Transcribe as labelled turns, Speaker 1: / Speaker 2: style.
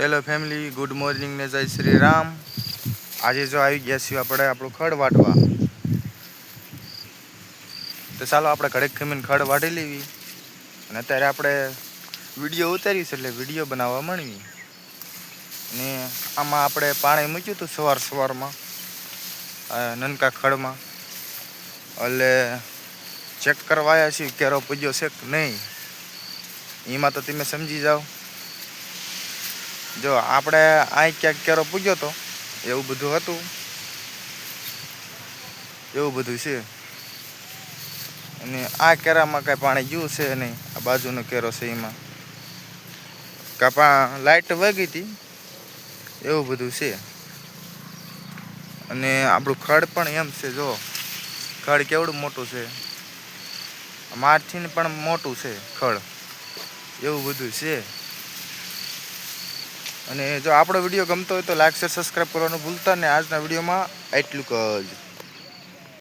Speaker 1: Hello family, good morning ને જય શ્રી રામ। આજે જો આવી ગયા છીએ આપણે આપણું ખડ વાટવા, તો ચાલો આપણે ઘડીક ખમીને ખડ વાટી લેવી અને અત્યારે આપણે વિડીયો ઉતારીશ એટલે વિડીયો બનાવવા માંડવી। અને આમાં આપણે પાણી મૂક્યું હતું સવારમાં નનકા ખડમાં, એટલે ચેક કરવા આવ્યા છીએ કેરો પૂજ્યો છે કે નહીં, એમાં તો તમે સમજી જાઓ। જો આપણે આ ક્યાંક કેરો પૂગ્યો હતો એવું બધું હતું, એવું બધું છે। અને આ કેરામાં કાંઈ પાણી ગયું છે નહીં, આ બાજુનો કેરો છે એમાં લાઇટ વગી હતી એવું બધું છે। અને આપણું ખડ પણ એમ છે, જો ખડ કેવડું મોટું છે, મારથી પણ મોટું છે ખડ, એવું બધું છે। અને જો આપણો વિડીયો ગમતો હોય તો લાઈક શેર સબસ્ક્રાઈબ કરવાનું ભૂલતા ને। આજના વિડીયોમાં એટલું જ।